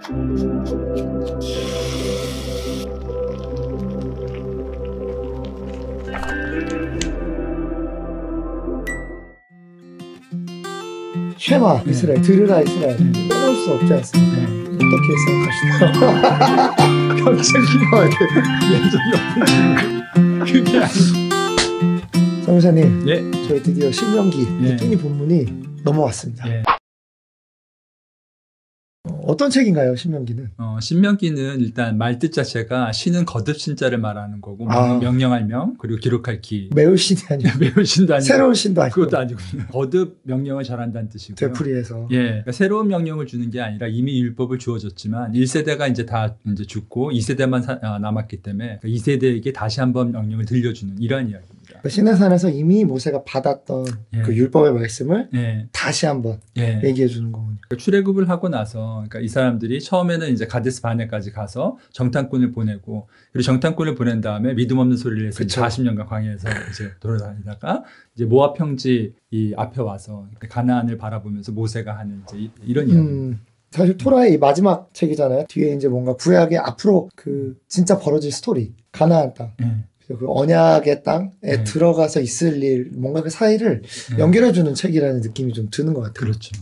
쉐마 이스라엘, 들으라 이스라엘 빼놓을 수 없지 않습니까? 어떻게 생각하시나요? 갑자기 그게 성우사님, 예. 저희 드디어 신명기 예. 끼니 본문이 넘어왔습니다. 예. 어떤 책인가요, 신명기는? 신명기는 일단 말뜻 자체가 신은 거듭 신자를 말하는 거고 명령할 명 그리고 기록할 기. 매울 신이 아니고 매울 신도 아니고 새로운 신도 아니고 그것도 아니군요. 거듭 명령을 잘한다는 뜻이고요. 되풀이해서. 예, 그러니까 새로운 명령을 주는 게 아니라 이미 율법을 주어졌지만 1세대가 이제 다 이제 죽고 2세대만 남았기 때문에 2세대에게 다시 한번 명령을 들려주는 이러한 이야기입니다. 그러니까 시내산에서 이미 모세가 받았던 예. 그 율법의 말씀을 예. 다시 한번 예. 얘기해 주는 거군요. 그러니까 출애굽을 하고 나서 그러니까 이 사람들이 처음에는 이제 가데스 바네까지 가서 정탐꾼을 보내고 그리고 정탐꾼을 보낸 다음에 믿음 없는 소리를 해서 40년간 광야에서 이제 돌아다니다가 이제 모압 평지 이 앞에 와서 가나안을 바라보면서 모세가 하는 이제 이런 이야기입니다. 사실 토라의 이 마지막 책이잖아요. 뒤에 이제 뭔가 구약의 앞으로 그 진짜 벌어질 스토리, 가나안 땅. 그 언약의 땅에 들어가서 있을 일, 뭔가 그 사이를 연결해주는 책이라는 느낌이 좀 드는 것 같아요. 그렇죠.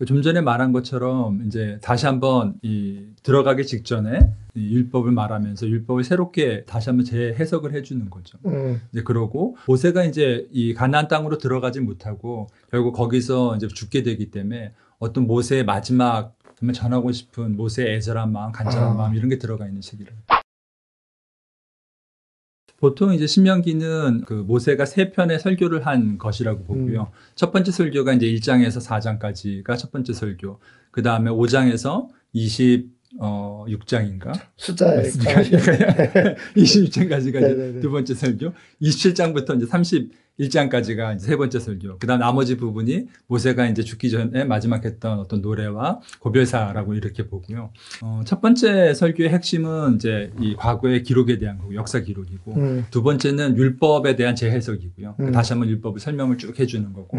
좀 전에 말한 것처럼 이제 다시 한번 들어가기 직전에 이 율법을 말하면서 율법을 새롭게 다시 한번 재해석을 해주는 거죠. 이제 그러고 모세가 이제 이 가나안 땅으로 들어가지 못하고 결국 거기서 이제 죽게 되기 때문에 어떤 모세의 마지막 정말 전하고 싶은 모세의 애절한 마음, 간절한 마음 이런 게 들어가 있는 책이라. 보통 이제 신명기는 그 모세가 3편의 설교를 한 것이라고 보고요. 첫 번째 설교가 이제 1장에서 4장까지가 첫 번째 설교. 그 다음에 5장에서 26장인가? 숫자에 26장까지가 두 번째 설교. 27장부터 이제 31장까지가 이제 세 번째 설교. 그 다음 나머지 부분이 모세가 이제 죽기 전에 마지막 했던 어떤 노래와 고별사라고 이렇게 보고요. 첫 번째 설교의 핵심은 이제 이 과거의 기록에 대한 거고, 역사 기록이고, 두 번째는 율법에 대한 재해석이고요. 다시 한번 율법을 설명을 쭉 해주는 거고,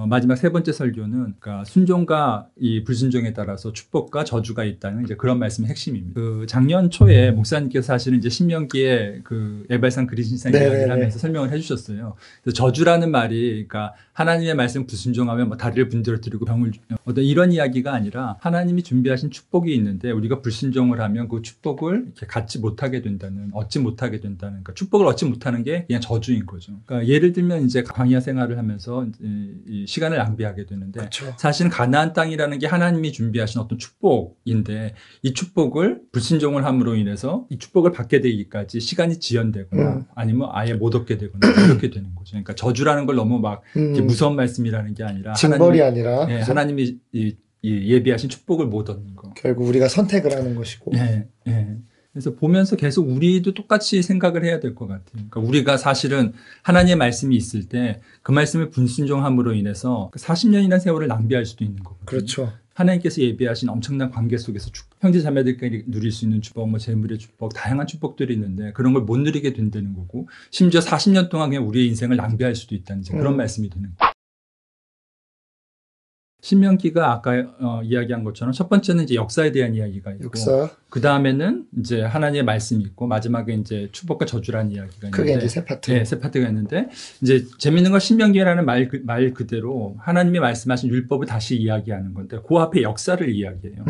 마지막 세 번째 설교는 그러니까 순종과 이 불순종에 따라서 축복과 저주가 있다는 이제 그런 말씀이 핵심입니다. 그 작년 초에 목사님께서 사실은 이제 신명기에 그 에발산 그리신산 이야기를 하면서 설명을 해주셨어요. 그래서 저주라는 말이 그러니까 하나님의 말씀 불순종하면 뭐 다리를 분들어뜨리고 병을 어떤 이런 이야기가 아니라 하나님이 준비하신 축복이 있는데 우리가 불순종을 하면 그 축복을 이렇게 갖지 못하게 된다는, 얻지 못하게 된다는, 그러니까 축복을 얻지 못하는 게 그냥 저주인 거죠. 그러니까 예를 들면 이제 광야 생활을 하면서 이 시간을 낭비하게 되는데 그렇죠. 사실은 가나안 땅이라는 게 하나님이 준비하신 어떤 축복인데 이 축복을 불순종을 함으로 인해서 이 축복을 받게 되기까지 시간이 지연되거나 아니면 아예 못 얻게 되거나 이렇게 되는 거죠. 그러니까 저주라는 걸 너무 막 무서운 말씀이라는 게 아니라 징벌이 아니라 하나님이 이 예비하신 축복을 못 얻는 거. 결국 우리가 선택을 하는 것이고. 그래서 보면서 계속 우리도 똑같이 생각을 해야 될 것 같아요. 그러니까 우리가 사실은 하나님의 말씀이 있을 때 그 말씀을 불순종함으로 인해서 40년이라는 세월을 낭비할 수도 있는 거거든요. 그렇죠. 하나님께서 예비하신 엄청난 관계 속에서 형제 자매들끼리 누릴 수 있는 축복, 뭐 재물의 축복, 다양한 축복들이 있는데 그런 걸 못 누리게 된다는 거고 심지어 40년 동안 그냥 우리의 인생을 낭비할 수도 있다는 그런 말씀이 되는 거예요. 신명기가 아까 이야기한 것처럼 첫 번째는 이제 역사에 대한 이야기가 있고, 그 다음에는 이제 하나님의 말씀이 있고, 마지막에 이제 축복과 저주라는 이야기가 있는데, 그게 이제 세 파트. 네, 세 파트가 있는데, 이제 재밌는 건 신명기라는 말 그대로 하나님이 말씀하신 율법을 다시 이야기하는 건데, 그 앞에 역사를 이야기해요.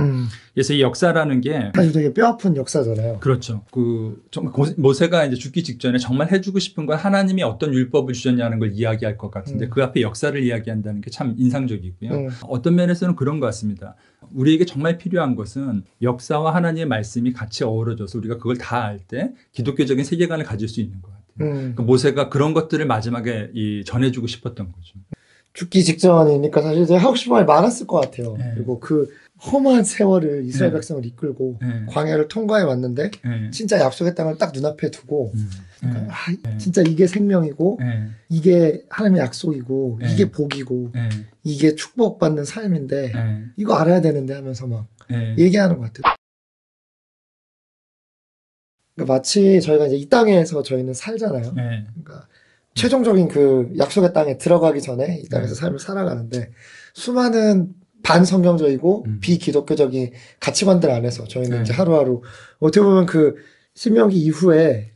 그래서 이 역사라는 게 사실 되게 뼈아픈 역사잖아요. 그렇죠. 정말 모세가 이제 죽기 직전에 정말 해주고 싶은 건 하나님이 어떤 율법을 주셨냐는 걸 이야기할 것 같은데, 그 앞에 역사를 이야기한다는 게 참 인상적이고요. 어떤 면에서는 그런 것 같습니다. 우리에게 정말 필요한 것은 역사와 하나님의 말씀이 같이 어우러져서 우리가 그걸 다 알 때 기독교적인 세계관을 가질 수 있는 것 같아요. 그러니까 모세가 그런 것들을 마지막에 전해주고 싶었던 거죠. 죽기 직전이니까 사실 제가 하고 싶은 말이 많았을 것 같아요. 그리고 그 험한 세월을 이스라엘 백성을 이끌고 광야를 통과해 왔는데 진짜 약속의 땅을 딱 눈앞에 두고 그러니까 진짜 이게 생명이고 이게 하나님의 약속이고 이게 복이고 이게 축복받는 삶인데 이거 알아야 되는데 하면서 막 얘기하는 것 같아요. 그러니까 마치 저희가 이제 이 땅에서 저희는 살잖아요. 그러니까 최종적인 그 약속의 땅에 들어가기 전에 이 땅에서 삶을 살아가는데 수많은 반성경적이고 비기독교적인 가치관들 안에서 저희는 네. 이제 하루하루 어떻게 보면 그 신명기 이후에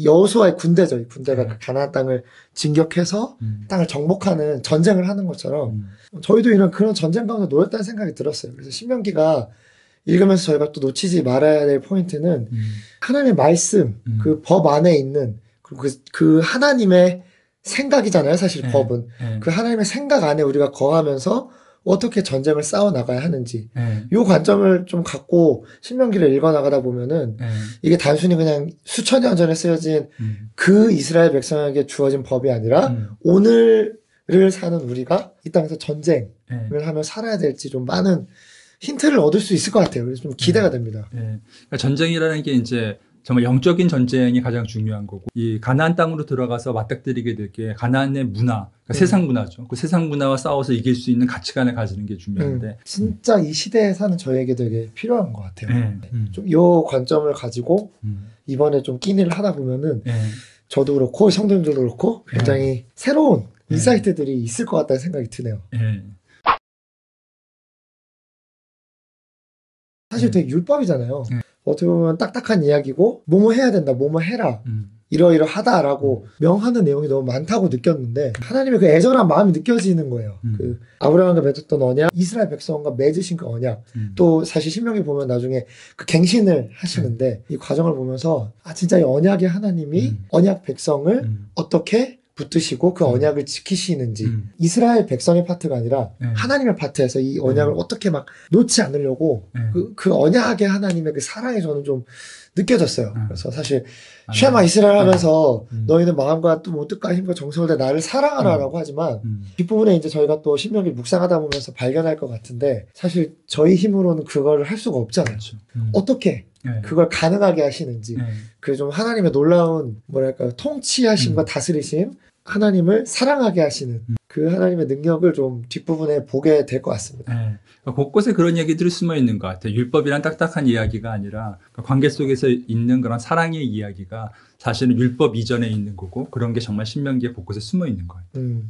여호수아의 군대죠. 이 군대가 그 가나안 땅을 진격해서 땅을 정복하는 전쟁을 하는 것처럼 저희도 이런 그런 전쟁 가운데 놓였다는 생각이 들었어요. 그래서 신명기가 읽으면서 저희가 또 놓치지 말아야 될 포인트는 하나님의 말씀, 그 법 안에 있는 그리고 그 하나님의 생각이잖아요. 사실 법은 그 하나님의 생각 안에 우리가 거하면서 어떻게 전쟁을 싸워 나가야 하는지 이 관점을 좀 갖고 신명기를 읽어 나가다 보면은 이게 단순히 그냥 수천 년 전에 쓰여진 그 이스라엘 백성에게 주어진 법이 아니라 오늘을 사는 우리가 이 땅에서 전쟁을 하며 살아야 될지 좀 많은 힌트를 얻을 수 있을 것 같아요. 그래서 좀 기대가 됩니다. 그러니까 전쟁이라는 게 이제 정말 영적인 전쟁이 가장 중요한 거고, 이 가나안 땅으로 들어가서 맞닥뜨리게 될 게 가나안의 문화, 그러니까 세상 문화죠. 그 세상 문화와 싸워서 이길 수 있는 가치관을 가지는 게 중요한데 진짜 이 시대에 사는 저에게 되게 필요한 것 같아요. 좀 이 관점을 가지고 이번에 좀 끼니를 하다 보면은 저도 그렇고 성도님들도 그렇고 굉장히 새로운 인사이트들이 있을 것 같다는 생각이 드네요. 사실 되게 율법이잖아요. 어떻게 보면 딱딱한 이야기고 뭐뭐 해야 된다, 뭐뭐 해라, 이러이러하다라고 명하는 내용이 너무 많다고 느꼈는데 하나님의 그 애절한 마음이 느껴지는 거예요. 그 아브라함과 맺었던 언약, 이스라엘 백성과 맺으신 그 언약, 또 사실 신명기 보면 나중에 그 갱신을 하시는데 이 과정을 보면서 아 진짜 이 언약의 하나님이 언약 백성을 어떻게 붙드시고 그 언약을 지키시는지 이스라엘 백성의 파트가 아니라 하나님의 파트에서 이 언약을 어떻게 막 놓지 않으려고 그 언약의 하나님의 그 사랑이 저는 좀 느껴졌어요. 그래서 사실 쉐마 이스라엘 하면서 너희는 마음과 또 뜻과 힘과 정성을 다 나를 사랑하라라고 하지만 뒷부분에 이제 저희가 또 신명기 묵상하다 보면서 발견할 것 같은데 사실 저희 힘으로는 그걸 할 수가 없잖아요. 어떻게 그걸 가능하게 하시는지 그 좀 하나님의 놀라운 뭐랄까 통치하심과 다스리심, 하나님을 사랑하게 하시는 그 하나님의 능력을 좀 뒷부분에 보게 될 것 같습니다. 곳곳에 그런 얘기들이 숨어 있는 것 같아요. 율법이란 딱딱한 이야기가 아니라 관계 속에서 있는 그런 사랑의 이야기가 사실은 율법 이전에 있는 거고 그런 게 정말 신명기에 곳곳에 숨어 있는 거예요.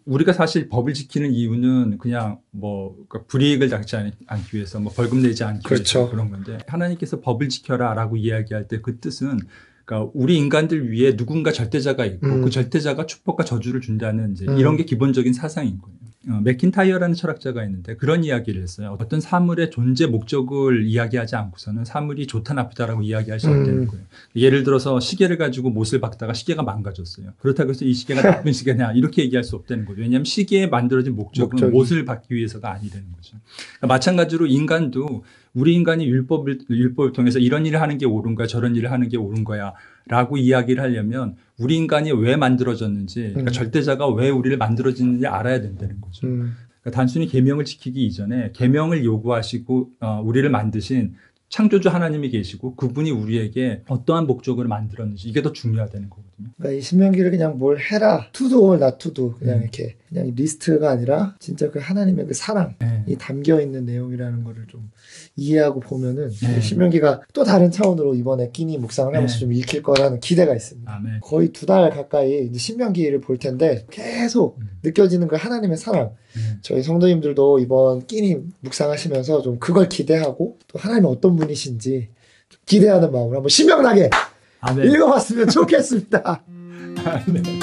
우리가 사실 법을 지키는 이유는 그냥 그러니까 불이익을 당치 않기 위해서 벌금 내지 않기 그렇죠. 위해서 그런 건데 하나님께서 법을 지켜라라고 이야기할 때 그 뜻은 그러니까 우리 인간들 위에 누군가 절대자가 있고 그 절대자가 축복과 저주를 준다는 이제 이런 게 기본적인 사상인 거예요. 맥킨타이어라는 철학자가 있는데 그런 이야기를 했어요. 어떤 사물의 존재 목적을 이야기하지 않고서는 사물이 좋다 나쁘다라고 이야기할 수 없다는 거예요. 예를 들어서 시계를 가지고 못을 박다가 시계가 망가졌어요. 그렇다고 해서 이 시계가 나쁜 시계냐 이렇게 얘기할 수 없다는 거죠. 왜냐하면 시계에 만들어진 목적이 못을 박기 위해서가 아니라는 거죠. 그러니까 마찬가지로 인간도 우리 인간이 율법을 통해서 이런 일을 하는 게 옳은 거야 저런 일을 하는 게 옳은 거야 라고 이야기를 하려면 우리 인간이 왜 만들어졌는지 그러니까 절대자가 왜 우리를 만들어지는지 알아야 된다는 거죠. 그러니까 단순히 계명을 지키기 이전에 계명을 요구하시고 우리를 만드신 창조주 하나님이 계시고 그분이 우리에게 어떠한 목적으로 만들었는지 이게 더 중요하다는 거거든요. 그러니까 이 신명기를 그냥 뭘 해라 to do or not to do 그냥 이렇게 그냥 리스트가 아니라 진짜 그 하나님의 그 사랑이 담겨 있는 내용이라는 거를 좀 이해하고 보면은 신명기가 또 다른 차원으로 이번에 끼니 묵상을 하면서 좀 읽힐 거라는 기대가 있습니다. 아멘. 거의 2달 가까이 이제 신명기를 볼 텐데 계속 느껴지는 그 하나님의 사랑. 저희 성도님들도 이번 끼니 묵상하시면서 좀 그걸 기대하고 또 하나님이 어떤 분이신지 좀 기대하는 마음으로 한번 신명나게 읽어봤으면 좋겠습니다. 네.